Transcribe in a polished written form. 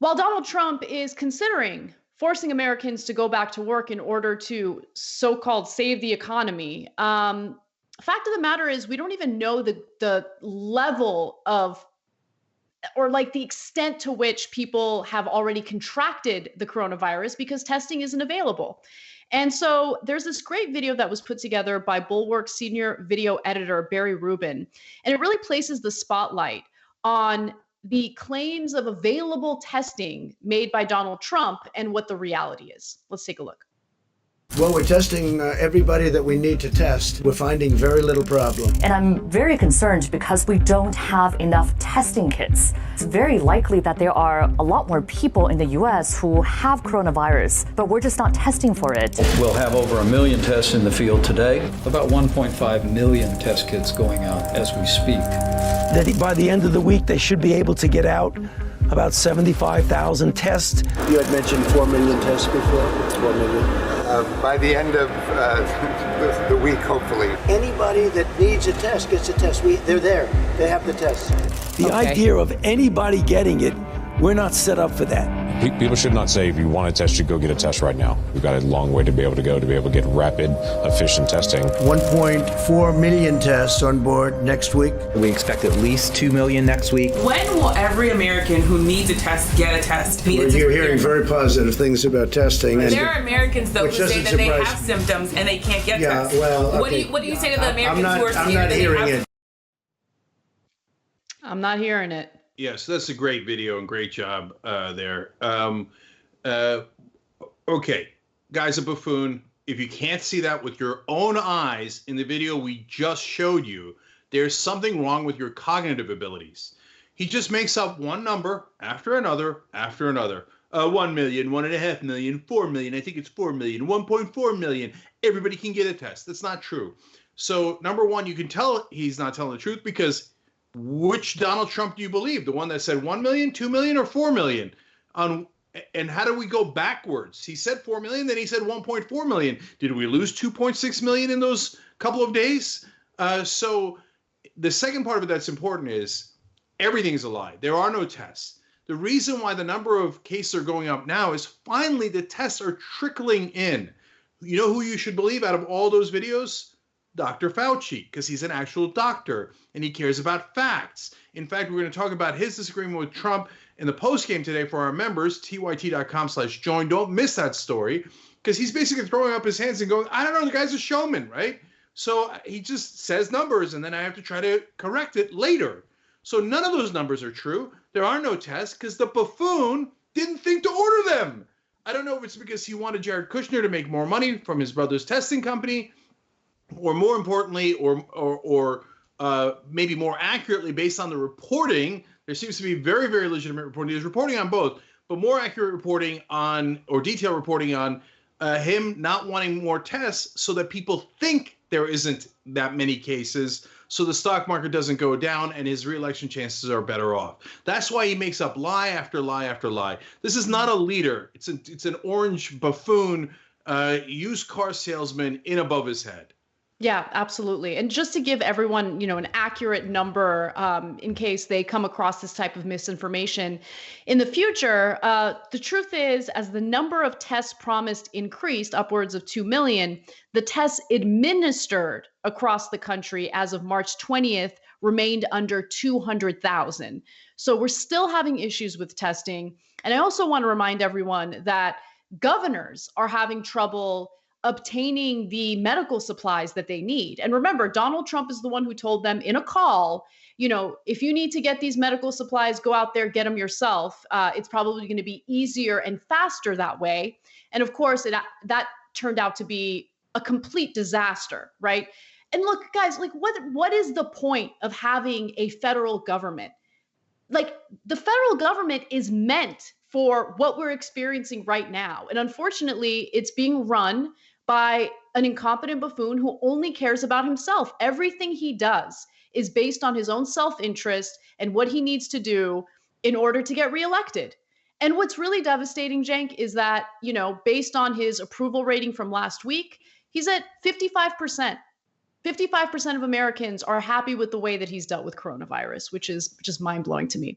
While Donald Trump is considering forcing Americans to go back to work in order to so-called save the economy, fact of the matter is we don't even know the level of or like the extent to which people have already contracted the coronavirus because testing isn't available. And so there's this great video that was put together by Bulwark senior video editor Barry Rubin, and it really places the spotlight on the claims of available testing made by Donald Trump and what the reality is. Let's take a look. Well, we're testing everybody that we need to test. We're finding very little problem. And I'm very concerned because we don't have enough testing kits. It's very likely that there are a lot more people in the U.S. who have coronavirus, but we're just not testing for it. We'll have over 1 million tests in the field today, about 1.5 million test kits going out as we speak. That by the end of the week, they should be able to get out about 75,000 tests. You had mentioned 4 million tests before. It's 4 million. By the end of the week, hopefully. Anybody that needs a test gets a test. They're there. They have the test. The idea of anybody getting it, we're not set up for that. People should not say, if you want a test, you go get a test right now. We've got a long way to be able to go to be able to get rapid, efficient testing. 1.4 million tests on board next week. We expect at least 2 million next week. When will every American who needs a test get a test? You're hearing very positive things about testing. There are Americans, though, who say that they have symptoms and they can't get tests. Well, okay. What do you say to the Americans who are scared that they have? I'm not hearing it. Yes, that's a great video and great job there. Okay, guy's a buffoon. If you can't see that with your own eyes in the video we just showed you, there's something wrong with your cognitive abilities. He just makes up one number after another after another. 1 million, 1.5 million, 4 million, I think it's 4 million, 1.4 million. Everybody can get a test. That's not true. So number one, you can tell he's not telling the truth because which Donald Trump do you believe? The one that said 1 million, 2 million, or 4 million? And how do we go backwards? He said 4 million, then he said 1.4 million. Did we lose 2.6 million in those couple of days? So the second part of it that's important is everything's a lie. There are no tests. The reason why the number of cases are going up now is finally the tests are trickling in. You know who you should believe out of all those videos? Dr. Fauci, because he's an actual doctor and he cares about facts. In fact, we're going to talk about his disagreement with Trump in the postgame today for our members, tyt.com/join. Don't miss that story because he's basically throwing up his hands and going, I don't know, the guy's a showman, right? So he just says numbers and then I have to try to correct it later. So none of those numbers are true. There are no tests because the buffoon didn't think to order them. I don't know if it's because he wanted Jared Kushner to make more money from his brother's testing company, or more importantly, or maybe more accurately, based on the reporting, there seems to be very, very legitimate reporting. There's reporting on both, but more accurate reporting on, or detailed reporting on, him not wanting more tests so that people think there isn't that many cases, so the stock market doesn't go down and his reelection chances are better off. That's why he makes up lie after lie after lie. This is not a leader. It's an orange buffoon, used car salesman in above his head. Yeah, absolutely. And just to give everyone, an accurate number in case they come across this type of misinformation in the future, the truth is, as the number of tests promised increased upwards of 2 million, the tests administered across the country as of March 20th remained under 200,000. So we're still having issues with testing. And I also want to remind everyone that governors are having trouble obtaining the medical supplies that they need. And remember, Donald Trump is the one who told them in a call, if you need to get these medical supplies, go out there, get them yourself. It's probably going to be easier and faster that way. And of course, that turned out to be a complete disaster, right? And look, guys, what is the point of having a federal government? The federal government is meant for what we're experiencing right now. And unfortunately, it's being run by an incompetent buffoon who only cares about himself. Everything he does is based on his own self-interest and what he needs to do in order to get reelected. And what's really devastating, Cenk, is that, based on his approval rating from last week, he's at 55%. 55% of Americans are happy with the way that he's dealt with coronavirus, which is just mind-blowing to me.